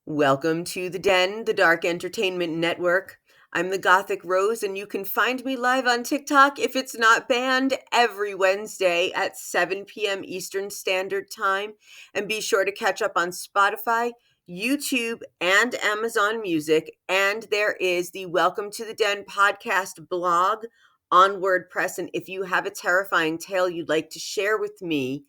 Welcome to The Den, the Dark Entertainment Network. I'm the Gothic Rose, and you can find me live on TikTok if it's not banned every Wednesday at 7 p.m. Eastern Standard Time. And be sure to catch up on Spotify, YouTube, and Amazon Music. And there is the Welcome to the Den podcast blog on WordPress. And if you have a terrifying tale you'd like to share with me,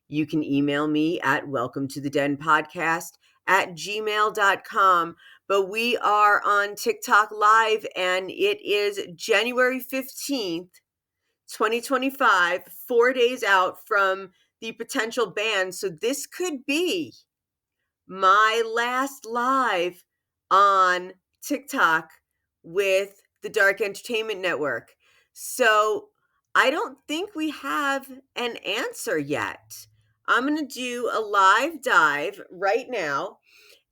you can email me at welcometothedenpodcast@gmail.com. But we are on TikTok Live, and it is January 15th, 2025, 4 days out from the potential ban. So this could be my last live on TikTok with the Dark Entertainment Network. So I don't think we have an answer yet. I'm going to do a live dive right now.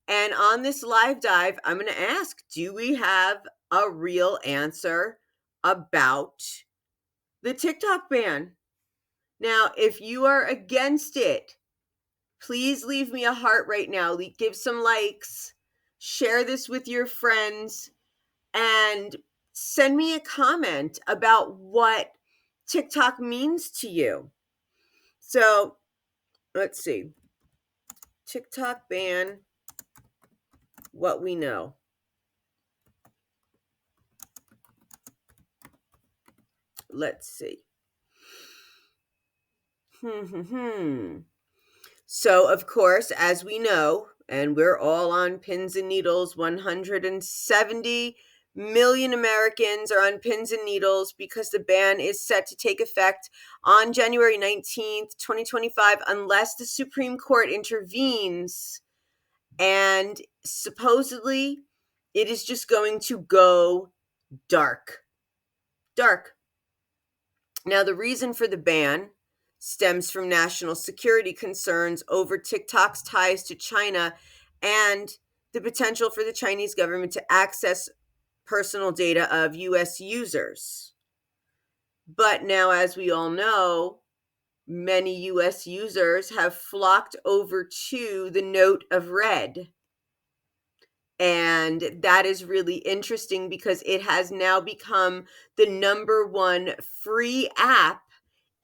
And on this live dive, I'm going to ask, do we have a real answer about the TikTok ban? Now, if you are against it, please leave me a heart right now. Give some likes, share this with your friends, and send me a comment about what TikTok means to you. So let's see. TikTok ban, what we know. Let's see. So, of course, as we know, and we're all on pins and needles, 170 million Americans are on pins and needles because the ban is set to take effect on January 19th, 2025, unless the Supreme Court intervenes. And supposedly, it is just going to go dark. Dark. Now, the reason for the ban stems from national security concerns over TikTok's ties to China and the potential for the Chinese government to access personal data of US users. But now, as we all know, many US users have flocked over to the Note of Red. And that is really interesting because it has now become the number one free app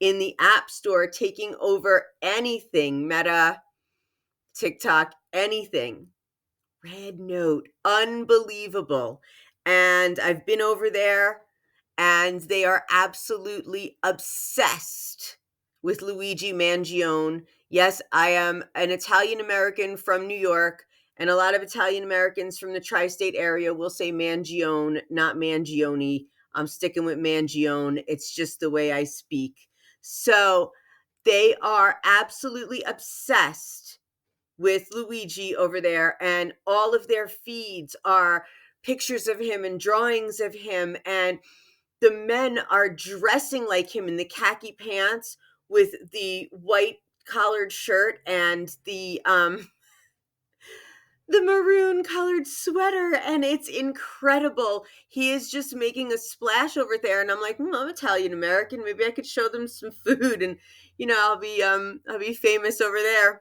in the App Store, taking over anything, Meta, TikTok, anything. Red Note, unbelievable. And I've been over there, and they are absolutely obsessed with Luigi Mangione. Yes, I am an Italian American from New York, and a lot of Italian Americans from the tri-state area will say Mangione, not Mangione. I'm sticking with Mangione. It's just the way I speak. So they are absolutely obsessed with Luigi over there, and all of their feeds are pictures of him and drawings of him, and the men are dressing like him in the khaki pants with the white collared shirt and the maroon colored sweater, and it's incredible. He is just making a splash over there, and I'm like, I'm Italian American, maybe I could show them some food, and I'll be famous over there.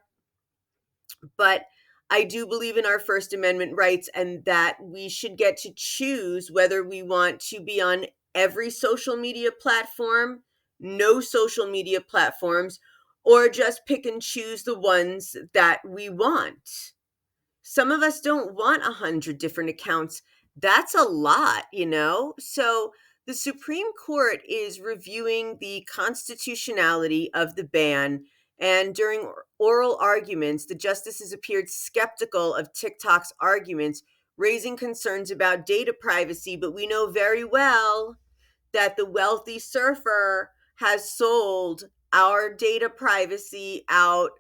But I do believe in our First Amendment rights, and that we should get to choose whether we want to be on every social media platform, no social media platforms, or just pick and choose the ones that we want. Some of us don't want 100 different accounts. That's a lot, So the Supreme Court is reviewing the constitutionality of the ban, and during oral arguments, the justices appeared skeptical of TikTok's arguments, raising concerns about data privacy. But we know very well that the wealthy surfer has sold our data privacy out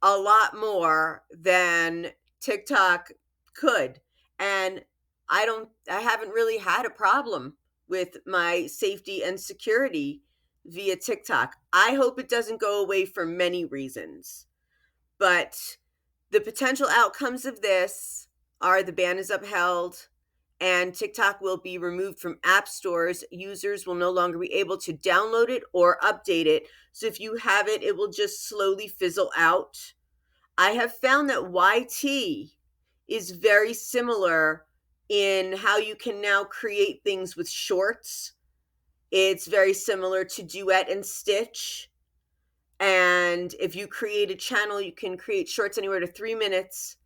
a lot more than TikTok could. And I haven't really had a problem with my safety and security via TikTok. I hope it doesn't go away for many reasons. But the potential outcomes of this are the ban is upheld and TikTok will be removed from app stores. Users will no longer be able to download it or update it. So if you have it, it will just slowly fizzle out. I have found that YT is very similar in how you can now create things with shorts. It's very similar to Duet and Stitch. And if you create a channel, you can create shorts anywhere to 3 minutes.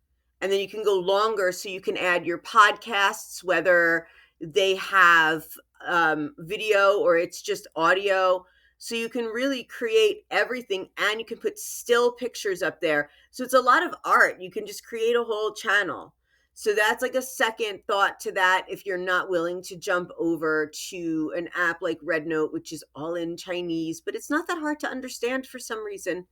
And then you can go longer so you can add your podcasts, whether they have video or it's just audio. So you can really create everything and you can put still pictures up there. So it's a lot of art. You can just create a whole channel. So that's like a second thought to that if you're not willing to jump over to an app like RedNote, which is all in Chinese, but it's not that hard to understand for some reason.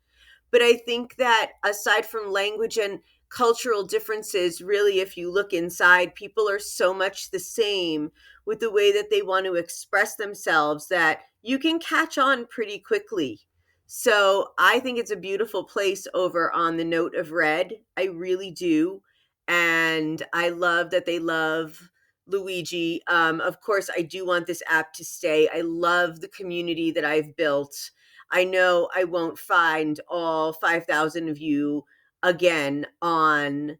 But I think that aside from language and cultural differences, really, if you look inside, people are so much the same with the way that they want to express themselves that you can catch on pretty quickly. So I think it's a beautiful place over on the Note of Red. I really do. And I love that they love Luigi. Of course, I do want this app to stay. I love the community that I've built. I know I won't find all 5,000 of you again on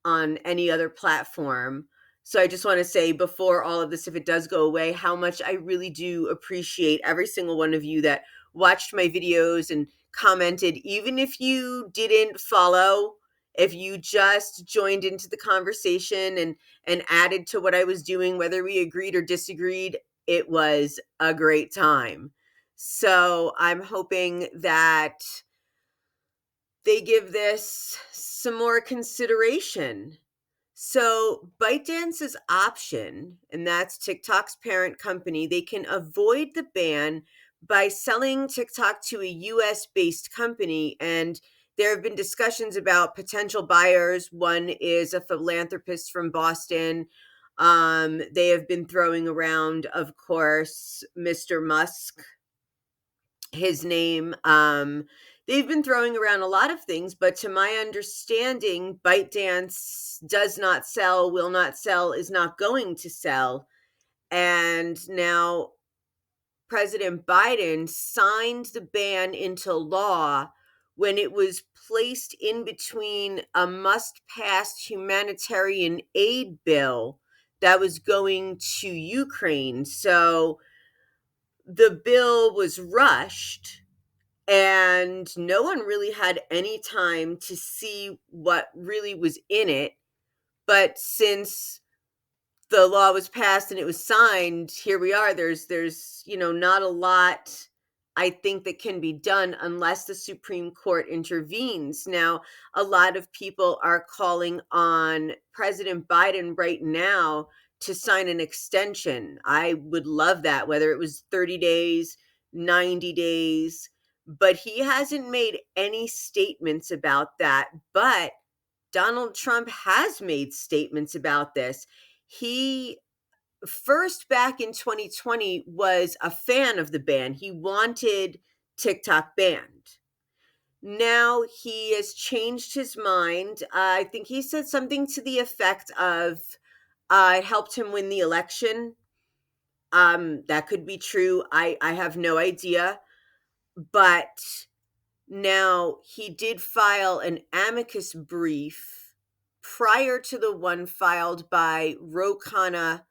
any other platform. So I just want to say before all of this, if it does go away, how much I really do appreciate every single one of you that watched my videos and commented, even if you didn't follow, if you just joined into the conversation and added to what I was doing, whether we agreed or disagreed, it was a great time. So I'm hoping that they give this some more consideration. So ByteDance's option, and that's TikTok's parent company, they can avoid the ban by selling TikTok to a US based company. And there have been discussions about potential buyers. One is a philanthropist from Boston. They have been throwing around, of course, Mr. Musk, his name. They've been throwing around a lot of things, but to my understanding, ByteDance does not sell, will not sell, is not going to sell. And now President Biden signed the ban into law when it was placed in between a must pass humanitarian aid bill that was going to Ukraine. So the bill was rushed and no one really had any time to see what really was in it. But since the law was passed and it was signed, here we are. There's not a lot I think that can be done unless the Supreme Court intervenes. Now, a lot of people are calling on President Biden right now to sign an extension. I would love that, whether it was 30 days, 90 days, but he hasn't made any statements about that. But Donald Trump has made statements about this. He first, back in 2020, was a fan of the ban. He wanted TikTok banned. Now he has changed his mind. I think he said something to the effect of it helped him win the election. That could be true. I have no idea. But now he did file an amicus brief prior to the one filed by Ro Khanna,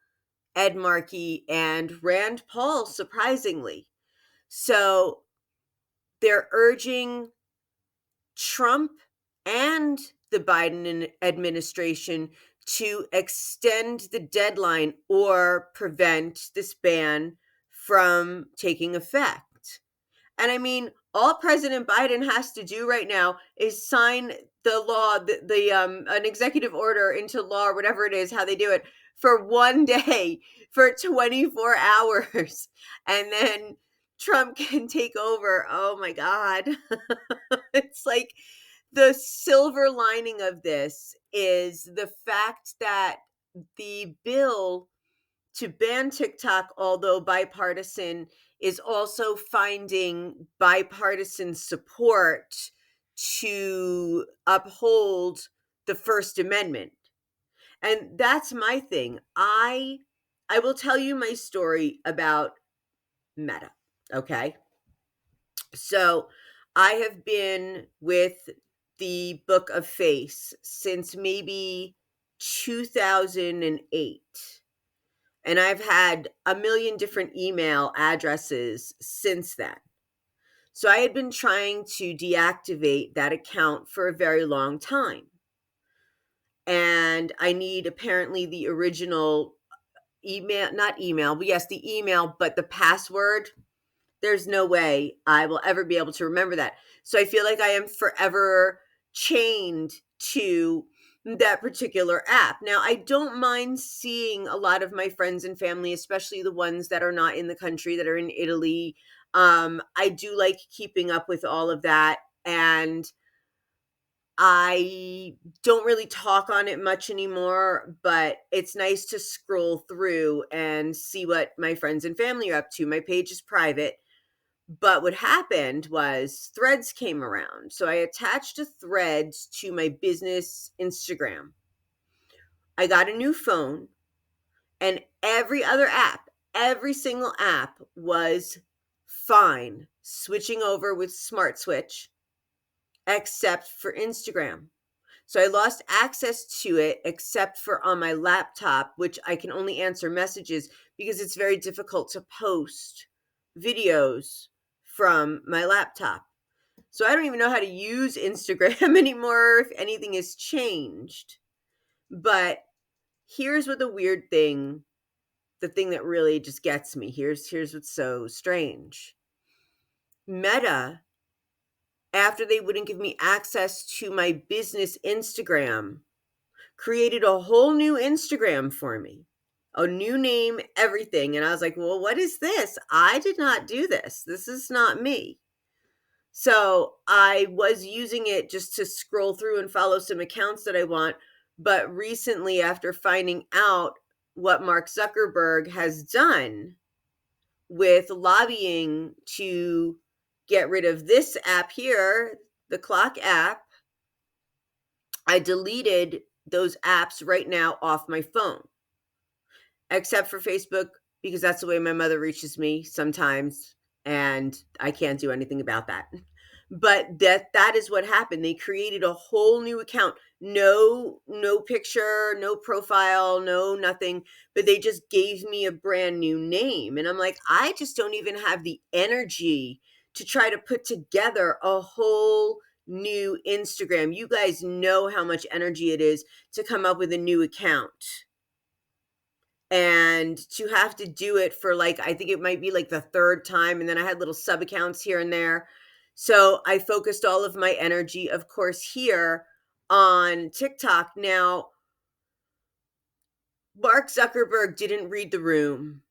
Ed Markey, and Rand Paul, surprisingly. So they're urging Trump and the Biden administration to extend the deadline or prevent this ban from taking effect. And I mean, all President Biden has to do right now is sign the law, an executive order into law, or whatever it is, how they do it, for one day, for 24 hours, and then Trump can take over. Oh my God. It's like the silver lining of this is the fact that the bill to ban TikTok, although bipartisan, is also finding bipartisan support to uphold the First Amendment. And that's my thing. I will tell you my story about Meta, okay? So, I have been with the Book of Face since maybe 2008. And I've had a million different email addresses since then. So I had been trying to deactivate that account for a very long time. And I need apparently the original email, not email, but yes, the email, but the password. There's no way I will ever be able to remember that. So I feel like I am forever chained to that particular app. Now, I don't mind seeing a lot of my friends and family, especially the ones that are not in the country, that are in Italy. I do like keeping up with all of that. And I don't really talk on it much anymore, but it's nice to scroll through and see what my friends and family are up to. My page is private, but what happened was Threads came around. So I attached a Threads to my business Instagram. I got a new phone, and every other app, every single app was fine switching over with Smart Switch, except for Instagram. So I lost access to it except for on my laptop, which I can only answer messages because it's very difficult to post videos from my laptop. So I don't even know how to use Instagram anymore, if anything has changed. But here's what the thing that really just gets me. Here's what's so strange. Meta, after they wouldn't give me access to my business Instagram, created a whole new Instagram for me, a new name, everything. And I was like, well, what is this? I did not do this. This is not me. So I was using it just to scroll through and follow some accounts that I want. But recently, after finding out what Mark Zuckerberg has done with lobbying to get rid of this app here, the Clock app, I deleted those apps right now off my phone, except for Facebook, because that's the way my mother reaches me sometimes, and I can't do anything about that. But that is what happened. They created a whole new account. No picture, no profile, no nothing, but they just gave me a brand new name. And I'm like, I just don't even have the energy to try to put together a whole new Instagram. You guys know how much energy it is to come up with a new account. And to have to do it for, like, I think it might be like the third time, and then I had little sub accounts here and there. So I focused all of my energy, of course, here on TikTok. Now, Mark Zuckerberg didn't read the room,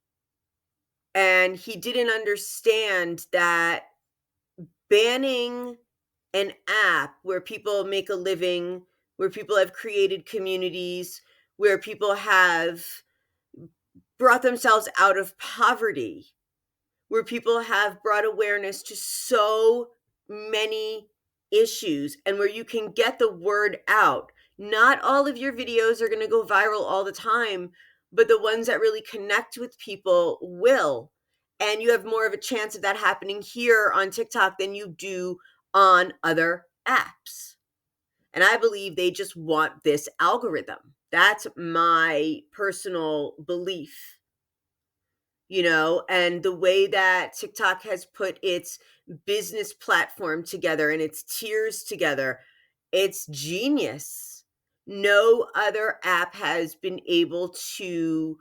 and he didn't understand that banning an app where people make a living, where people have created communities, where people have brought themselves out of poverty, where people have brought awareness to so many issues, and where you can get the word out. Not all of your videos are going to go viral all the time, but the ones that really connect with people will. And you have more of a chance of that happening here on TikTok than you do on other apps. And I believe they just want this algorithm. That's my personal belief, and the way that TikTok has put its business platform together and its tiers together, it's genius. No other app has been able to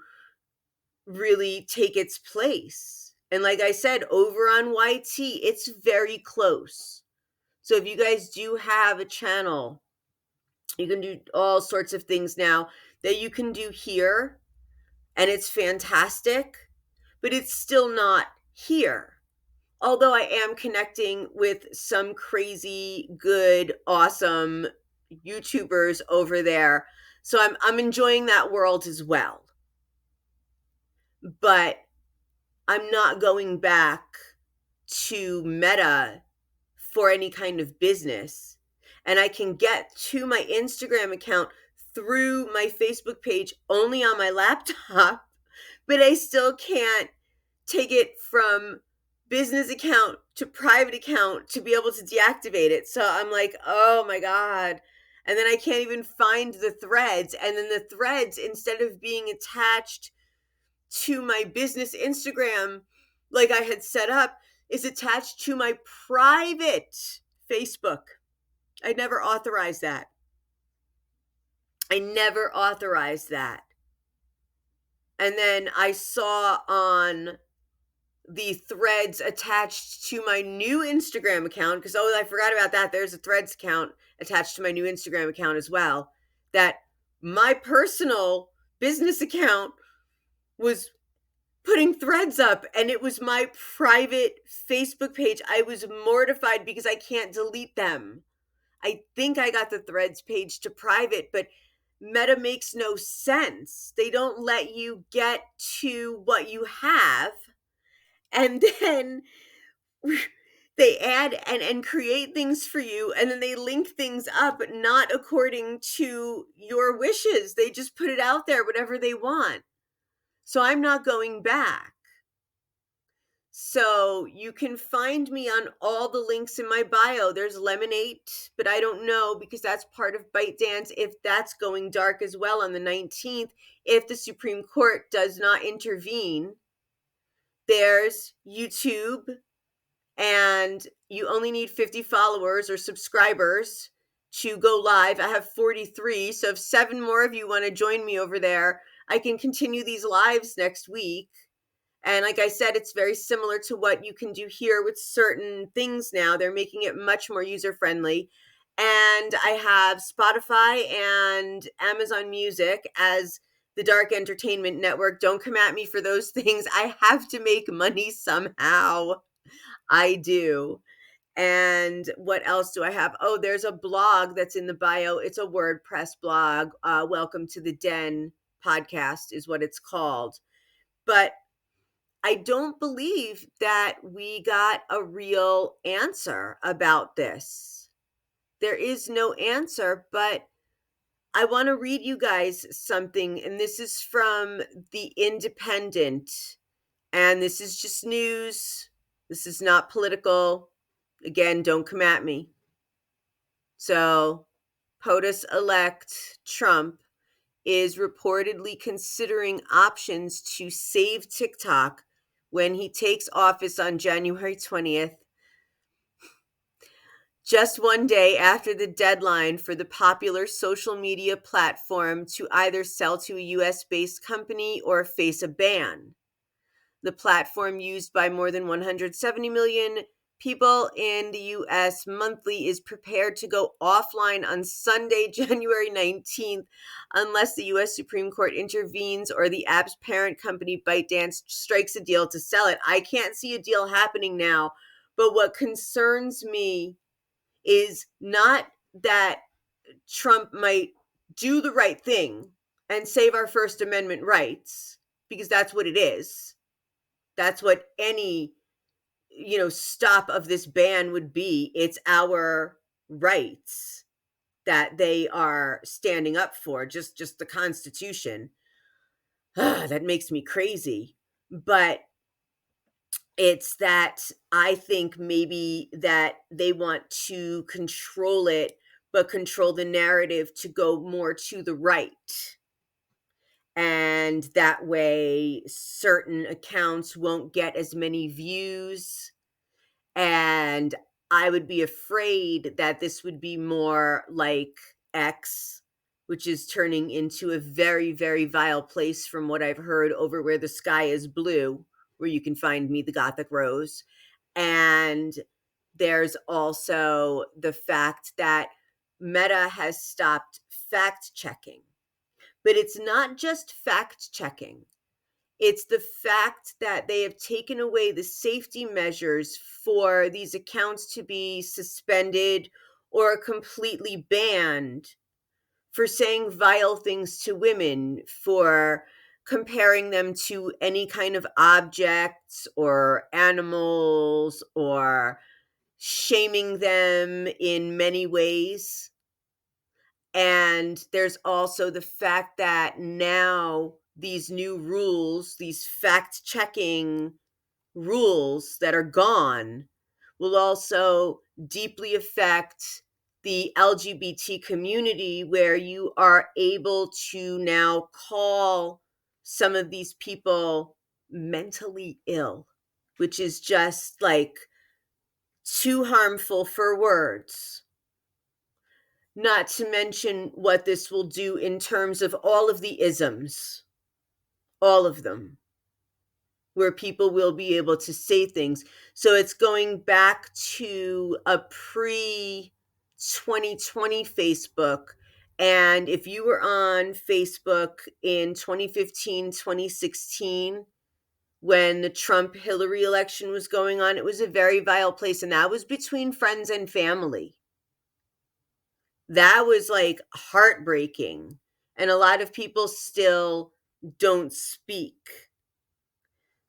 really take its place. And like I said, over on YT, it's very close. So if you guys do have a channel, you can do all sorts of things now that you can do here, and it's fantastic, but it's still not here. Although I am connecting with some crazy, good, awesome YouTubers over there. So I'm enjoying that world as well. But I'm not going back to Meta for any kind of business. And I can get to my Instagram account through my Facebook page only on my laptop, but I still can't take it from business account to private account to be able to deactivate it. So I'm like, oh my God. And then I can't even find the threads. And then the threads, instead of being attached to my business Instagram, like I had set up, is attached to my private Facebook. I never authorized that. I never authorized that. And then I saw on the threads attached to my new Instagram account, because I forgot about that. There's a threads account attached to my new Instagram account as well, that my personal business account was putting threads up, and it was my private Facebook page. I was mortified because I can't delete them. I think I got the threads page to private, but Meta makes no sense. They don't let you get to what you have, and then they add and create things for you, and then they link things up not according to your wishes. They just put it out there, whatever they want. So I'm not going back. So you can find me on all the links in my bio. There's Lemonade, but I don't know, because that's part of ByteDance, if that's going dark as well on the 19th, if the Supreme Court does not intervene. There's YouTube, and you only need 50 followers or subscribers to go live. I have 43, so if 7 more of you want to join me over there, I can continue these lives next week. And like I said, it's very similar to what you can do here with certain things now. They're making it much more user-friendly. And I have Spotify and Amazon Music as the Dark Entertainment Network. Don't come at me for those things. I have to make money somehow. I do. And what else do I have? Oh, there's a blog that's in the bio. It's a WordPress blog. Welcome to the Den podcast is what it's called. But I don't believe that we got a real answer about this. There is no answer, but I want to read you guys something, and this is from The Independent, and this is just news. This is not political. Again, don't come at me. So, POTUS-elect Trump is reportedly considering options to save TikTok when he takes office on January 20th, just one day after the deadline for the popular social media platform to either sell to a US-based company or face a ban. The platform, used by more than 170 million people in the US monthly, is prepared to go offline on Sunday, January 19th, unless the US Supreme Court intervenes or the app's parent company, ByteDance, strikes a deal to sell it. I can't see a deal happening now, but what concerns me is not that Trump might do the right thing and save our First Amendment rights, because that's what it is. That's what any stop of this ban would be. It's our rights that they are standing up for, just the Constitution. That makes me crazy. But it's that I think maybe that they want to control it, but control the narrative to go more to the right. And that way certain accounts won't get as many views. And I would be afraid that this would be more like X, which is turning into a very, very vile place from what I've heard, over where the sky is blue, where you can find me, the Gothic Rose. And there's also the fact that Meta has stopped fact checking. But it's not just fact checking. It's the fact that they have taken away the safety measures for these accounts to be suspended or completely banned for saying vile things to women, for comparing them to any kind of objects or animals, or shaming them in many ways. And there's also the fact that now these new rules, these fact checking rules that are gone, will also deeply affect the LGBT community, where you are able to now call some of these people mentally ill, which is just like too harmful for words. Not to mention what this will do in terms of all of the isms, all of them, where people will be able to say things. So it's going back to a pre 2020 Facebook. And if you were on Facebook in 2015, 2016, when the Trump Hillary election was going on, it was a very vile place. And that was between friends and family. That was like heartbreaking. And a lot of people still don't speak.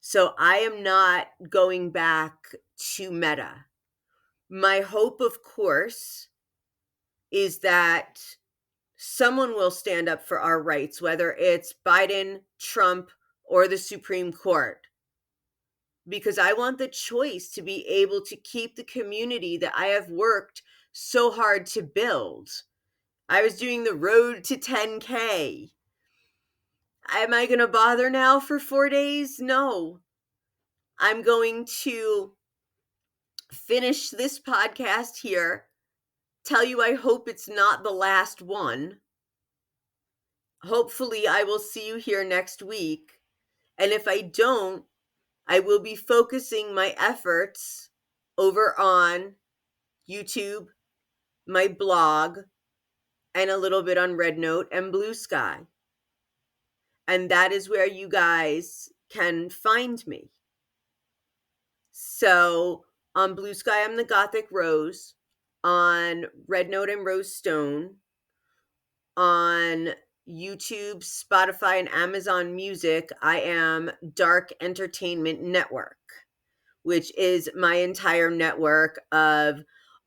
So I am not going back to Meta. My hope, of course, is that someone will stand up for our rights, whether it's Biden, Trump, or the Supreme Court. Because I want the choice to be able to keep the community that I have worked so hard to build. I was doing the road to 10K. Am I going to bother now for 4 days? No. I'm going to finish this podcast here, tell you I hope it's not the last one. Hopefully, I will see you here next week. And if I don't, I will be focusing my efforts over on YouTube, my blog, and a little bit on Red Note and Blue Sky. And that is where you guys can find me. So on Blue Sky, I'm the Gothic Rose. On Red Note and Rose Stone. On YouTube, Spotify, and Amazon Music, I am Dark Entertainment Network, which is my entire network of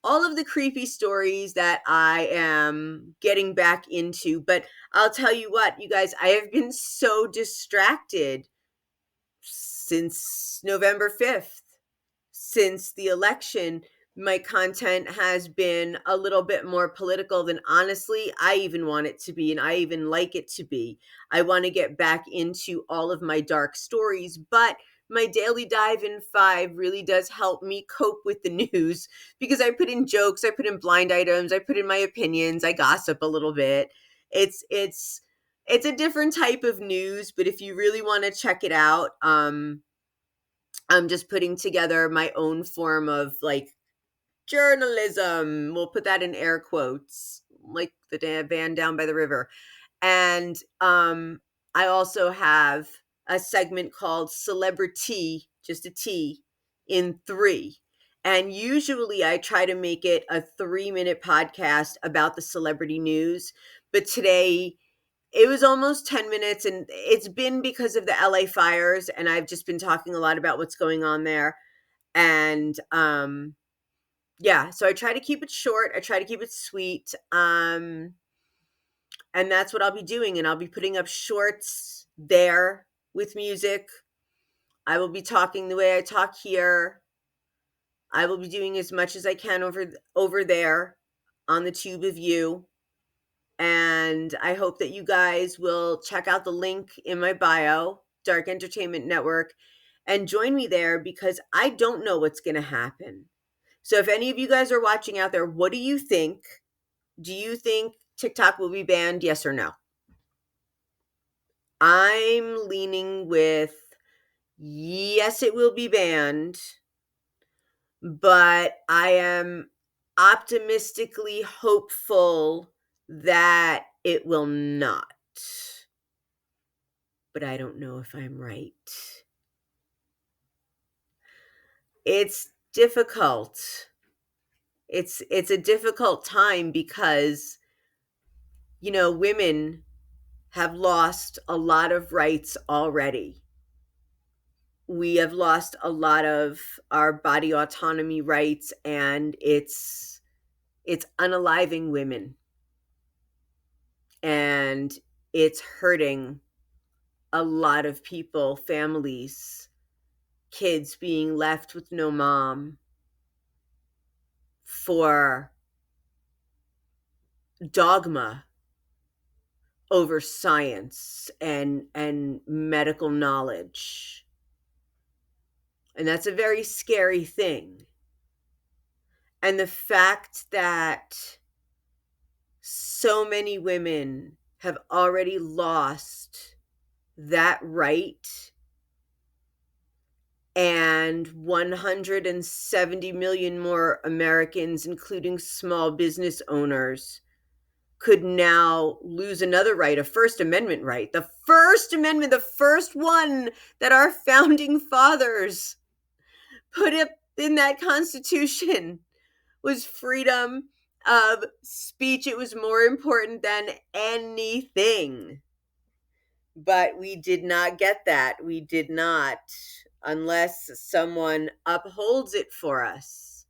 all of the creepy stories that I am getting back into. But I'll tell you what, you guys, I have been so distracted since November 5th, since the election. My content has been a little bit more political than honestly I even want it to be, and I even like it to be. I want to get back into all of my dark stories, but my daily dive in 5 really does help me cope with the news, because I put in jokes, I put in blind items, I put in my opinions, I gossip a little bit. It's a different type of news, but if you really want to check it out, I'm just putting together my own form of like journalism. We'll put that in air quotes, like the van down by the river. And I also have a segment called Celebrity, just a T, in 3. And usually I try to make it a 3-minute podcast about the celebrity news. But today it was almost 10 minutes, and it's been because of the LA fires. And I've just been talking a lot about what's going on there. And yeah, so I try to keep it short. I try to keep it sweet. And that's what I'll be doing. And I'll be putting up shorts there with music. I will be talking the way I talk here. I will be doing as much as I can over there on the tube of you. And I hope that you guys will check out the link in my bio, Dark Entertainment Network, and join me there, because I don't know what's going to happen. So if any of you guys are watching out there, what do you think? Do you think TikTok will be banned? Yes or no? I'm leaning with yes, it will be banned, but I am optimistically hopeful that it will not. But I don't know if I'm right. It's difficult. It's a difficult time because women have lost a lot of rights already. We have lost a lot of our body autonomy rights, and it's unaliving women, and it's hurting a lot of people, families, kids being left with no mom for dogma over science and medical knowledge. And that's a very scary thing. And the fact that so many women have already lost that right, and 170 million more Americans, including small business owners, could now lose another right, a First Amendment right. The First Amendment, the first one that our founding fathers put up in that Constitution, was freedom of speech. It was more important than anything. But we did not get that. We did not, unless someone upholds it for us.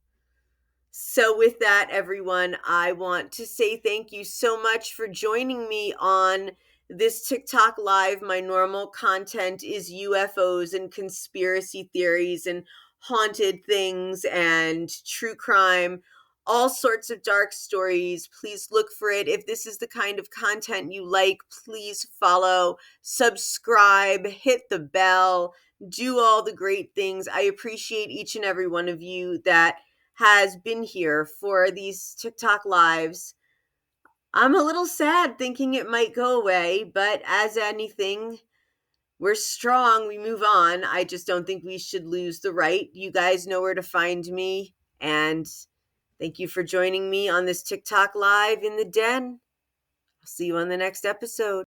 So, with that, everyone, I want to say thank you so much for joining me on this TikTok live. My normal content is UFOs and conspiracy theories and haunted things and true crime, all sorts of dark stories. Please look for it. If this is the kind of content you like, please follow, subscribe, hit the bell, do all the great things. I appreciate each and every one of you that has been here for these TikTok lives. I'm a little sad thinking it might go away, but as anything, we're strong, we move on. I just don't think we should lose the right. You guys know where to find me, and thank you for joining me on this TikTok live in the den. I'll see you on the next episode.